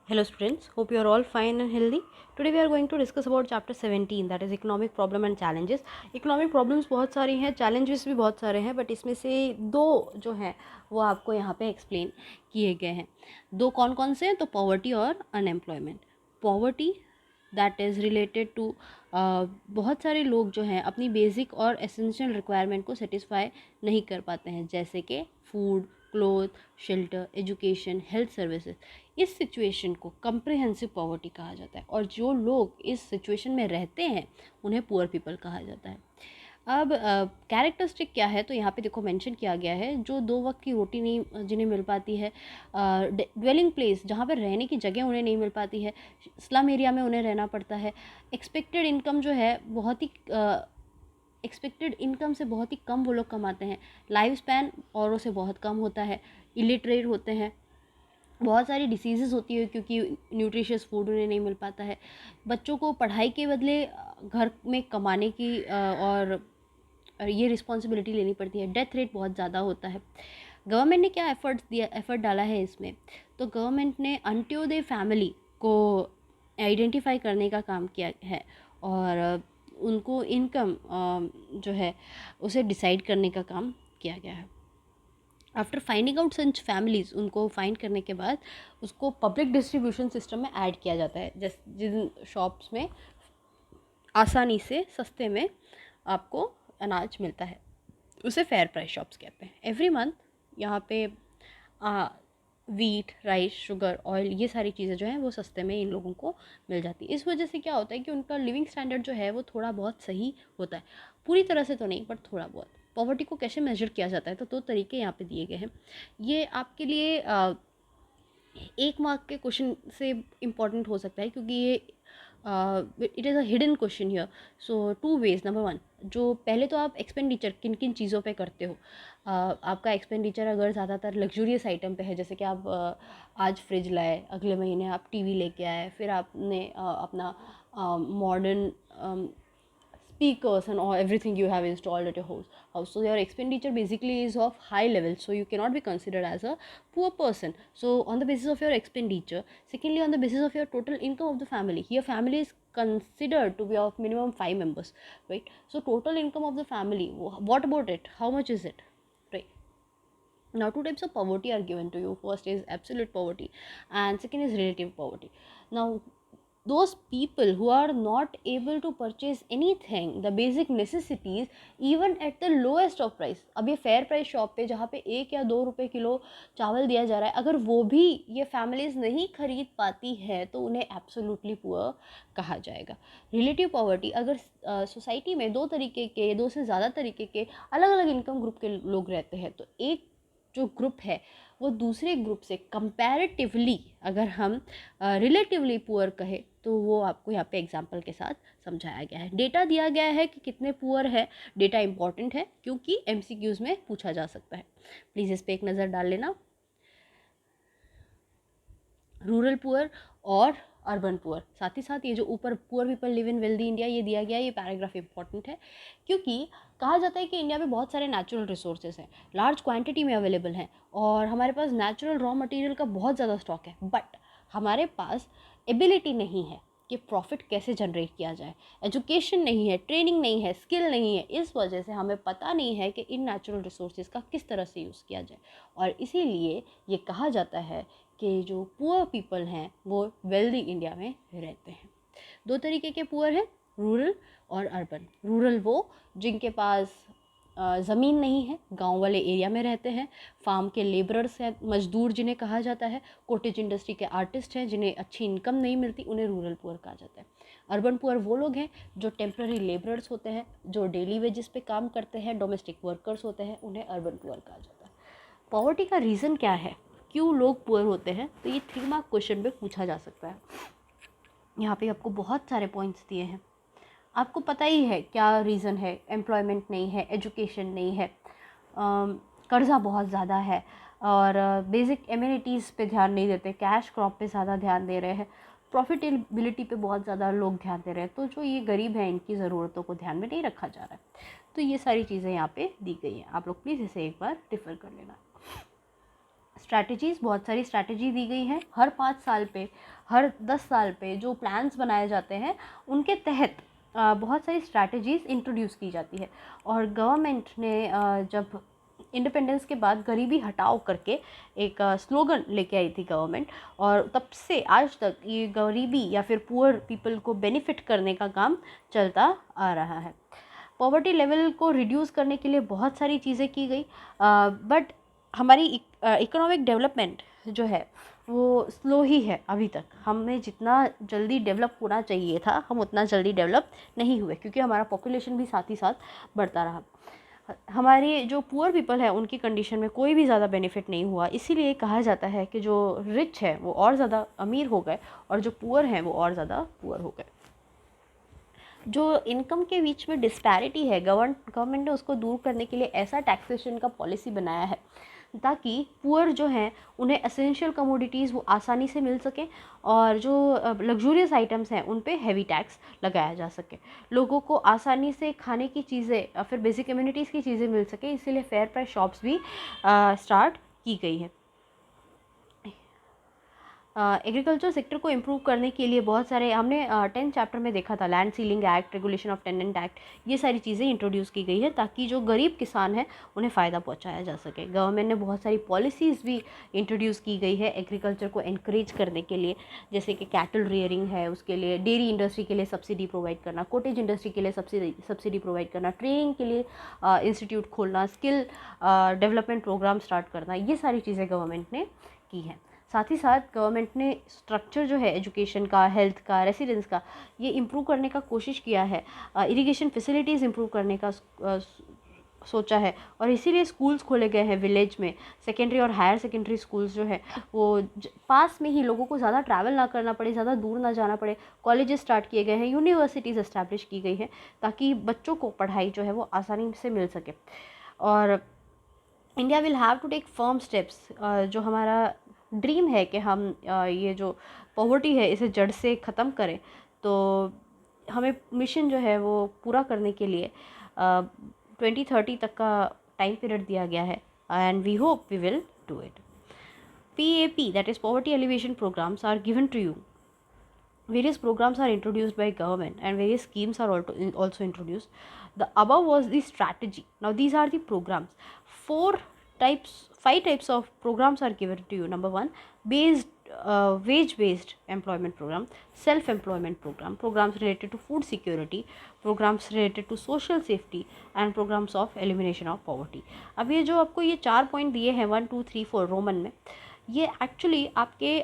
Hello students, hope you are all fine and healthy. Today we are going to discuss about chapter 17, that is economic problem and challenges. Economic problems बहुत सारी हैं, challenges भी बहुत सारे हैं, but इसमें से दो जो हैं वो आपको यहाँ पे एक्सप्लेन किए गए हैं. दो कौन कौन से हैं? तो पॉवर्टी और unemployment. Poverty that is related to बहुत सारे लोग जो हैं अपनी बेसिक और एसेंशियल रिक्वायरमेंट को सेटिस्फाई नहीं कर पाते हैं, जैसे कि food, cloth, shelter, education, health services. इस सिचुएशन को कंप्रिहेंसिव पॉवर्टी कहा जाता है और जो लोग इस सिचुएशन में रहते हैं उन्हें पुअर पीपल कहा जाता है. अब कैरेक्टरिस्टिक क्या है? तो यहाँ पे देखो मेंशन किया गया है, जो दो वक्त की रोटी नहीं जिन्हें मिल पाती है, ड्वेलिंग प्लेस जहाँ पर रहने की जगह उन्हें नहीं मिल पाती है, स्लम एरिया में उन्हें रहना पड़ता है, एक्सपेक्टेड इनकम जो है बहुत ही एक्सपेक्टेड इनकम से बहुत ही कम वो लोग कमाते हैं, लाइफ स्पैन औरों से बहुत कम होता है, इलिटरेट होते हैं, बहुत सारी डिसीज़ेस होती है क्योंकि न्यूट्रिशियस फूड उन्हें नहीं मिल पाता है, बच्चों को पढ़ाई के बदले घर में कमाने की और ये रिस्पॉन्सिबिलिटी लेनी पड़ती है, डेथ रेट बहुत ज़्यादा होता है. गवर्नमेंट ने क्या एफर्ट डाला है इसमें? तो गवर्नमेंट ने अंत्योदय फैमिली को आइडेंटिफाई करने का काम किया है और उनको इनकम जो है उसे डिसाइड करने का काम किया गया है. After finding out such families, उनको फाइंड करने के बाद उसको पब्लिक डिस्ट्रीब्यूशन सिस्टम में ऐड किया जाता है, जैसे जिन शॉप्स में आसानी से सस्ते में आपको अनाज मिलता है उसे फेयर प्राइस शॉप्स कहते हैं. एवरी मंथ यहाँ पे वीट, राइस, शुगर, ऑयल, ये सारी चीज़ें जो हैं वो सस्ते में इन लोगों को मिल जाती है. इस वजह से क्या होता है कि उनका लिविंग स्टैंडर्ड जो है वो थोड़ा बहुत सही होता है, पूरी तरह से तो नहीं बट थोड़ा बहुत. पॉवर्टी को कैसे मेजर किया जाता है? तो दो तरीके यहाँ पे दिए गए हैं. ये आपके लिए एक मार्क के क्वेश्चन से इम्पॉर्टेंट हो सकता है क्योंकि ये it is a hidden question here. So two ways. Number one, जो पहले तो आप एक्सपेंडिचर किन किन चीज़ों पे करते हो. आपका एक्सपेंडिचर अगर ज़्यादातर लग्जूरियस आइटम पे है, जैसे कि आप आज फ्रिज लाए, अगले महीने आप टीवी लेके आए, फिर आपने अपना modern speakers and all everything you have installed at your house. So your expenditure basically is of high level, so you cannot be considered as a poor person. So on the basis of your expenditure. Secondly, on the basis of your total income of the family, here family is considered to be of minimum 5 members, right? So total income of the family, what about it? How much is it, right? Now two types of poverty are given to you. First is absolute poverty and second is relative poverty. Now those people who are not able to purchase anything, the basic necessities, even at the lowest of price. अब ये fair price shop पे जहाँ पे 1 या 2 रुपए kilo चावल दिया जा रहा है, अगर वो भी ये फैमिलीज नहीं खरीद पाती है तो उन्हें एब्सोल्युटली पुअर कहा जाएगा. रिलेटिव पॉवर्टी, अगर सोसाइटी में दो तरीके के, दो से ज़्यादा तरीके के अलग अलग इनकम ग्रुप के लोग रहते हैं, तो एक जो ग्रुप है वो दूसरे ग्रुप से कंपैरेटिवली, अगर हम रिलेटिवली पुअर कहे तो वो आपको यहाँ पे एग्जांपल के साथ समझाया गया है. डेटा दिया गया है कि कितने पुअर है. डेटा इंपॉर्टेंट है क्योंकि एमसीक्यूज में पूछा जा सकता है. प्लीज़ इस पर एक नज़र डाल लेना. रूरल पुअर और अर्बन पुअर, साथ ही साथ ये जो ऊपर poor people live in wealthy India ये दिया गया है, ये पैराग्राफ इंपॉर्टेंट है क्योंकि कहा जाता है कि इंडिया में बहुत सारे नेचुरल रिसोर्सेज हैं, लार्ज क्वांटिटी में अवेलेबल हैं और हमारे पास नेचुरल रॉ मटेरियल का बहुत ज़्यादा स्टॉक है, बट हमारे पास एबिलिटी नहीं है कि प्रॉफिट कैसे जनरेट किया जाए. एजुकेशन नहीं है, ट्रेनिंग नहीं है, स्किल नहीं है. इस वजह से हमें पता नहीं है कि इन नेचुरल रिसोर्सेज का किस तरह से यूज़ किया जाए और इसीलिए ये कहा जाता है कि जो पुअर पीपल हैं वो वेल्दी इंडिया में रहते हैं. दो तरीके के पुअर हैं, रूरल और अर्बन. रूरल वो जिनके पास ज़मीन नहीं है, गांव वाले एरिया में रहते हैं, फार्म के लेबरर्स हैं, मजदूर जिन्हें कहा जाता है, कॉटेज इंडस्ट्री के आर्टिस्ट हैं जिन्हें अच्छी इनकम नहीं मिलती, उन्हें रूरल पुअर कहा जाता है. अर्बन पुअर वो लोग हैं जो टेम्प्रेरी लेबरर्स होते हैं, जो डेली वेजेस पे काम करते हैं, डोमेस्टिक वर्कर्स होते हैं, उन्हें अर्बन पुअर कहा जाता है. पॉवर्टी का रीज़न क्या है, क्यों लोग पुअर होते हैं? तो ये 3 मार्क क्वेश्चन पे पूछा जा सकता है. यहाँ पे आपको बहुत सारे पॉइंट्स दिए हैं, आपको पता ही है क्या रीज़न है. एम्प्लॉयमेंट नहीं है, एजुकेशन नहीं है, कर्ज़ा बहुत ज़्यादा है और बेसिक एम्यूनिटीज़ पे ध्यान नहीं देते, कैश क्रॉप पे ज़्यादा ध्यान दे रहे हैं, प्रॉफिटेबिलिटी पे बहुत ज़्यादा लोग ध्यान दे रहे हैं, तो जो ये गरीब हैं इनकी ज़रूरतों को ध्यान में नहीं रखा जा रहा है. तो ये सारी चीज़ें यहाँ पे दी गई हैं, आप लोग प्लीज़ इसे एक बार रेफर कर लेना. स्ट्रैटेजीज़, बहुत सारी स्ट्रैटेजी दी गई हैं। हर 5 साल पे, हर 10 साल पे जो प्लान्स बनाए जाते हैं उनके तहत बहुत सारी स्ट्रैटेजीज़ इंट्रोड्यूस की जाती है। और गवर्नमेंट ने जब इंडिपेंडेंस के बाद गरीबी हटाओ करके एक स्लोगन लेके आई थी गवर्नमेंट, और तब से आज तक ये गरीबी या फिर पुअर पीपल को बेनिफिट करने का काम चलता आ रहा है। पॉवर्टी लेवल को रिड्यूस करने के लिए बहुत सारी चीज़ें की गई, बट हमारी इकोनॉमिक डेवलपमेंट जो है वो स्लो ही है अभी तक। हमें जितना जल्दी डेवलप होना चाहिए था हम उतना जल्दी डेवलप नहीं हुए, क्योंकि हमारा पॉपुलेशन भी साथ ही साथ बढ़ता रहा। हमारी जो पुअर पीपल है उनकी कंडीशन में कोई भी ज़्यादा बेनिफिट नहीं हुआ। इसीलिए कहा जाता है कि जो रिच है वो और ज़्यादा अमीर हो गए और जो पुअर हैं वो और ज़्यादा पुअर हो गए। जो इनकम के बीच में डिस्पैरिटी है, गवर्नमेंट ने उसको दूर करने के लिए ऐसा टैक्सेशन का पॉलिसी बनाया है ताकि पुअर जो हैं उन्हें एसेंशियल कमोडिटीज़ वो आसानी से मिल सकें, और जो लग्जूरियस आइटम्स हैं उन पे हैवी टैक्स लगाया जा सके। लोगों को आसानी से खाने की चीज़ें फिर बेसिक कम्युनिटीज़ की चीज़ें मिल सके, इसीलिए फेयर प्राइस शॉप्स भी स्टार्ट की गई हैं। एग्रीकल्चर सेक्टर को इम्प्रूव करने के लिए बहुत सारे हमने 10 चैप्टर में देखा था, land ceiling act, regulation of tenant act, ये सारी चीज़ें इंट्रोड्यूस की गई है ताकि जो गरीब किसान हैं उन्हें फ़ायदा पहुंचाया जा सके। गवर्नमेंट ने बहुत सारी पॉलिसीज़ भी इंट्रोड्यूस की गई है एग्रीकल्चर को इंकरेज करने के लिए, जैसे कि कैटल रियरिंग है उसके लिए, डेयरी इंडस्ट्री के लिए सब्सिडी प्रोवाइड करना, कॉटेज इंडस्ट्री के लिए सब्सिडी प्रोवाइड करना, ट्रेनिंग के लिए इंस्टीट्यूट खोलना, स्किल डेवलपमेंट प्रोग्राम स्टार्ट करना, ये सारी चीज़ें गवर्नमेंट ने की हैं। साथ ही साथ गवर्नमेंट ने स्ट्रक्चर जो है एजुकेशन का, हेल्थ का, रेसिडेंस का, ये इम्प्रूव करने का कोशिश किया है। इरिगेशन फैसिलिटीज़ इम्प्रूव करने का सोचा है, और इसीलिए स्कूल्स खोले गए हैं विलेज में। सेकेंडरी और हायर सेकेंडरी स्कूल्स जो है वो पास में ही, लोगों को ज़्यादा ट्रैवल ना करना पड़े, ज़्यादा दूर ना जाना पड़े। कॉलेजेस स्टार्ट किए गए हैं, यूनिवर्सिटीज़ एस्टैब्लिश की गई हैं ताकि बच्चों को पढ़ाई जो है वो आसानी से मिल सके। और India will have to take firm steps. जो हमारा ड्रीम है कि हम ये जो पॉवर्टी है इसे जड़ से ख़त्म करें, तो हमें मिशन जो है वो पूरा करने के लिए 2030 तक का टाइम पीरियड दिया गया है, and we hope we will do it. PAP, that is poverty alleviation programs, are given to you. Various programs are introduced by government and various schemes are also introduced. The above was the strategy. Now these are the programs. 5 types of programs are given to you. Number 1, wage based employment program, self employment program, programs related to food security, programs related to social safety, and programs of elimination of poverty. अब ये जो आपको ये 4 point दिए हैं 1 2 3 4 Roman में, ये actually आपके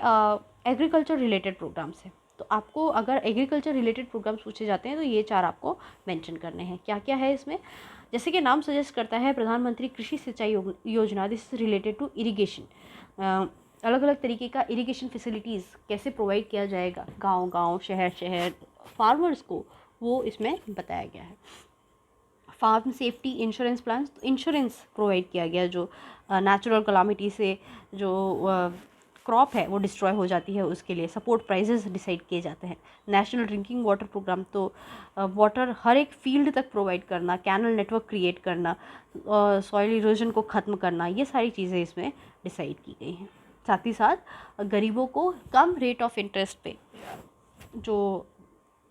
एग्रीकल्चर रिलेटेड प्रोग्राम्स हैं। तो आपको अगर एग्रीकल्चर रिलेटेड प्रोग्राम्स पूछे जाते हैं तो ये 4 आपको मेंशन करने हैं। क्या क्या है इसमें, जैसे कि नाम सजेस्ट करता है, प्रधानमंत्री कृषि सिंचाई योजना, this is related to irrigation. अलग अलग तरीके का इरिगेशन फैसिलिटीज़ कैसे प्रोवाइड किया जाएगा गांव गांव, शहर शहर, फार्मर्स को, वो इसमें बताया गया है। फार्म सेफ्टी इंश्योरेंस प्लान, तो इंश्योरेंस प्रोवाइड किया गया जो नेचुरल कलामिटी से जो क्रॉप है वो डिस्ट्रॉय हो जाती है उसके लिए सपोर्ट प्राइजेस डिसाइड किए जाते हैं। नेशनल ड्रिंकिंग वाटर प्रोग्राम, तो वाटर हर एक फील्ड तक प्रोवाइड करना, कैनल नेटवर्क क्रिएट करना, सॉइल इरोजन को ख़त्म करना, ये सारी चीज़ें इसमें डिसाइड की गई हैं। साथ ही साथ गरीबों को कम रेट ऑफ इंटरेस्ट पे जो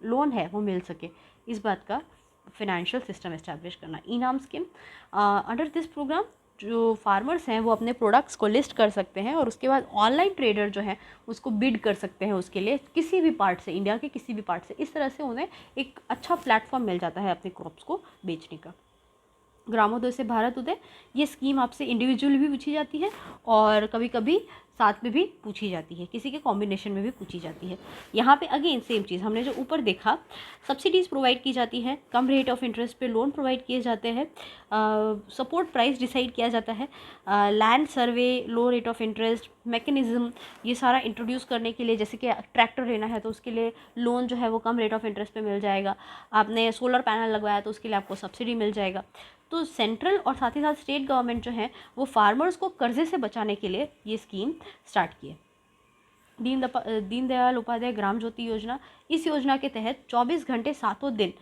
लोन है वो मिल सके, इस बात का फिनेंशियल सिस्टम इस्टेब्लिश करना। इनाम स्कीम, अंडर दिस प्रोग्राम जो फार्मर्स हैं वो अपने प्रोडक्ट्स को लिस्ट कर सकते हैं और उसके बाद ऑनलाइन ट्रेडर जो है उसको बिड कर सकते हैं उसके लिए किसी भी पार्ट से, इंडिया के किसी भी पार्ट से। इस तरह से उन्हें एक अच्छा प्लेटफॉर्म मिल जाता है अपने क्रॉप्स को बेचने का। ग्रामोदय से भारत उदय, ये स्कीम आपसे इंडिविजुअली भी पूछी जाती है और कभी कभी साथ में भी पूछी जाती है, किसी के कॉम्बिनेशन में भी पूछी जाती है। यहाँ पे अगेन सेम चीज़ हमने जो ऊपर देखा, सब्सिडीज़ प्रोवाइड की जाती है, कम रेट ऑफ इंटरेस्ट पे लोन प्रोवाइड किए जाते हैं, सपोर्ट प्राइस डिसाइड किया जाता है, land survey, low rate of interest mechanism, ये सारा इंट्रोड्यूस करने के लिए, जैसे कि ट्रैक्टर लेना है तो उसके लिए लोन जो है वो कम रेट ऑफ इंटरेस्ट पे मिल जाएगा, आपने सोलर पैनल लगवाया तो उसके लिए आपको सब्सिडी मिल जाएगा। तो सेंट्रल और साथ ही साथ स्टेट गवर्नमेंट जो है वो फार्मर्स को कर्जे से बचाने के लिए ये स्कीम स्टार्ट की है। दीनदयाल उपाध्याय ग्राम ज्योति योजना, इस योजना के तहत 24 घंटे 7 दिन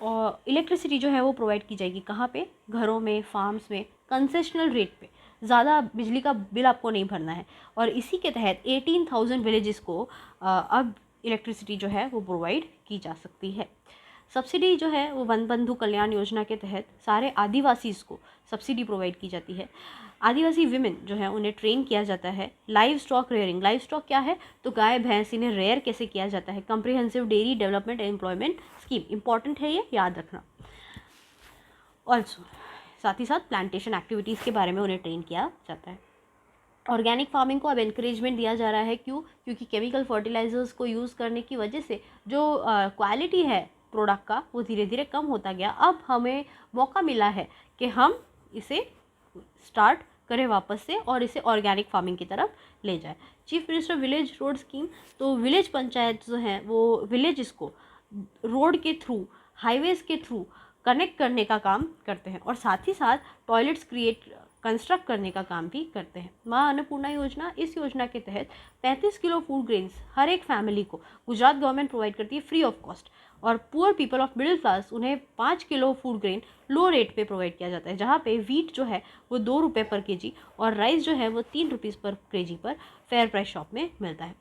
और इलेक्ट्रिसिटी जो है वो प्रोवाइड की जाएगी। कहाँ पे, घरों में, फार्म्स में, कंसेशनल रेट पे। ज़्यादा बिजली का बिल आपको नहीं भरना है। और इसी के तहत 18,000 विलेजेस को अब इलेक्ट्रिसिटी जो है वो प्रोवाइड की जा सकती है। सब्सिडी जो है वो वन बंधु कल्याण योजना के तहत सारे आदिवासीज़ को सब्सिडी प्रोवाइड की जाती है। आदिवासी विमेन जो है उन्हें ट्रेन किया जाता है। Live stock rearing, live stock क्या है, तो गाय भैंस, इन्हें रेयर कैसे किया जाता है। Comprehensive dairy development and employment scheme, important है ये, याद रखना। ऑल्सो साथ ही साथ प्लांटेशन एक्टिविटीज़ के बारे में उन्हें ट्रेन किया जाता है। ऑर्गेनिक फार्मिंग को अब एनकरेजमेंट दिया जा रहा है। क्यों? क्योंकि केमिकल फर्टिलाइजर्स को यूज़ करने की वजह से जो क्वालिटी है प्रोडक्ट का वो धीरे धीरे कम होता गया। अब हमें मौका मिला है कि हम इसे स्टार्ट करें वापस से और इसे ऑर्गेनिक फार्मिंग की तरफ ले जाए। Chief minister village road scheme, तो विलेज पंचायत जो हैं वो विलेजेस को रोड के थ्रू, हाईवेज़ के थ्रू कनेक्ट करने का काम करते हैं और साथ ही साथ टॉयलेट्स कंस्ट्रक्ट करने का काम भी करते हैं। माँ अन्नपूर्णा योजना, इस योजना के तहत 35 किलो फूड ग्रेन्स हर एक फैमिली को गुजरात गवर्नमेंट प्रोवाइड करती है फ्री ऑफ कॉस्ट। और poor people of middle class, उन्हें 5 किलो फूड ग्रेन लो रेट पे प्रोवाइड किया जाता है, जहाँ पे वीट जो है वो 2 रुपये पर केजी और राइस जो है वो 3 रुपीज़ पर केजी पर फेयर प्राइस शॉप में मिलता है।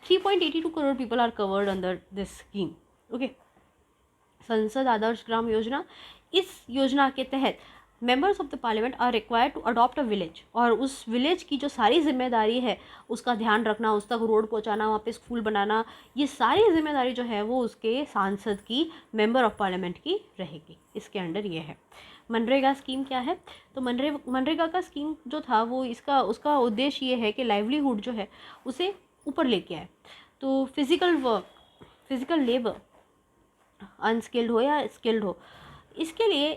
3.82 crore people are covered under this scheme. Okay. संसद आदर्श ग्राम योजना, इस योजना के तहत members of the parliament are required to adopt a village, और उस विलेज की जो सारी जिम्मेदारी है उसका ध्यान रखना, उस तक रोड पहुंचाना, वहाँ पे स्कूल बनाना, ये सारी जिम्मेदारी जो है वो उसके सांसद की, मेंबर ऑफ पार्लियामेंट की रहेगी। इसके अंडर ये है। मनरेगा स्कीम क्या है, तो मनरेगा का स्कीम जो था वो उसका उद्देश्य ये है कि लाइवलीहुड जो है उसे ऊपर लेके आए। तो फिजिकल लेबर, अनस्किल्ड हो या स्किल्ड हो, इसके लिए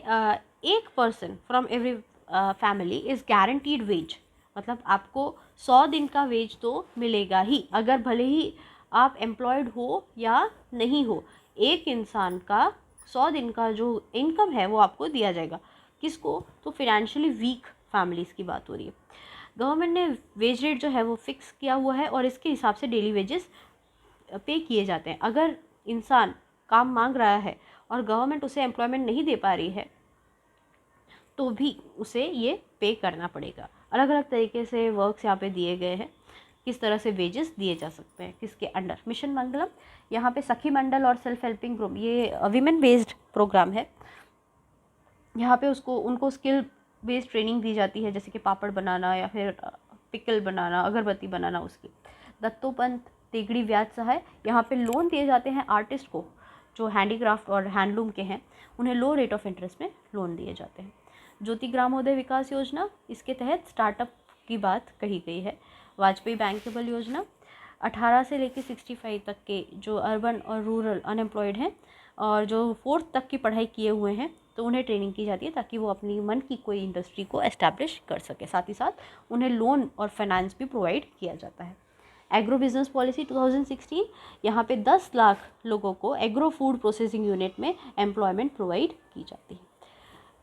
एक person from every family is guaranteed wage, मतलब आपको 100 दिन का वेज तो मिलेगा ही, अगर भले ही आप एम्प्लॉयड हो या नहीं हो। एक इंसान का 100 दिन का जो इनकम है वो आपको दिया जाएगा। किसको? तो फिनेंशियली वीक फैमिलीज़ की बात हो रही है। गवर्नमेंट ने वेज रेट जो है वो फिक्स किया हुआ है और इसके हिसाब से डेली वेजेस पे किए जाते हैं। अगर इंसान काम मांग रहा है और गवर्नमेंट उसे एम्प्लॉयमेंट नहीं दे पा रही है तो भी उसे ये पे करना पड़ेगा। अलग अलग तरीके से वर्क्स यहाँ पे दिए गए हैं, किस तरह से वेजेस दिए जा सकते हैं, किसके अंडर। मिशन मंगलम, यहाँ पे सखी मंडल और सेल्फ हेल्पिंग ग्रुप, ये वीमेन बेस्ड प्रोग्राम है। यहाँ पे उनको स्किल बेस्ड ट्रेनिंग दी जाती है, जैसे कि पापड़ बनाना या फिर पिकल बनाना, अगरबत्ती बनाना उसकी। दत्तोपंत तेगड़ी ब्याज सहाय, यहाँ पे लोन दिए जाते हैं आर्टिस्ट को जो हैंडीक्राफ्ट और हैंडलूम के हैं, उन्हें लो रेट ऑफ इंटरेस्ट में लोन दिए जाते हैं। ज्योति ग्रामोदय विकास योजना, इसके तहत स्टार्टअप की बात कही गई है। वाजपेयी बैंकेबल योजना, 18 से लेकर 65 तक के जो अर्बन और रूरल अनएम्प्लॉयड हैं और जो 4th तक की पढ़ाई किए हुए हैं तो उन्हें ट्रेनिंग की जाती है ताकि वो अपनी मन की कोई इंडस्ट्री को एस्टैब्लिश कर सके। साथ ही साथ उन्हें लोन और फाइनेंस भी प्रोवाइड किया जाता है। एग्रो बिजनेस पॉलिसी 2016, यहाँ पे 10 लाख लोगों को एग्रो फूड प्रोसेसिंग यूनिट में एम्प्लॉयमेंट प्रोवाइड की जाती है।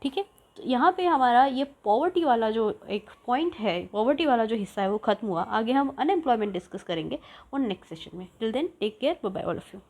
ठीक है, तो यहाँ पे हमारा ये पॉवर्टी वाला जो एक पॉइंट है, पॉवर्टी वाला जो हिस्सा है वो खत्म हुआ। आगे हम अनएम्प्लॉयमेंट डिस्कस करेंगे और नेक्स्ट सेशन में। Till then take care, bye bye all of you.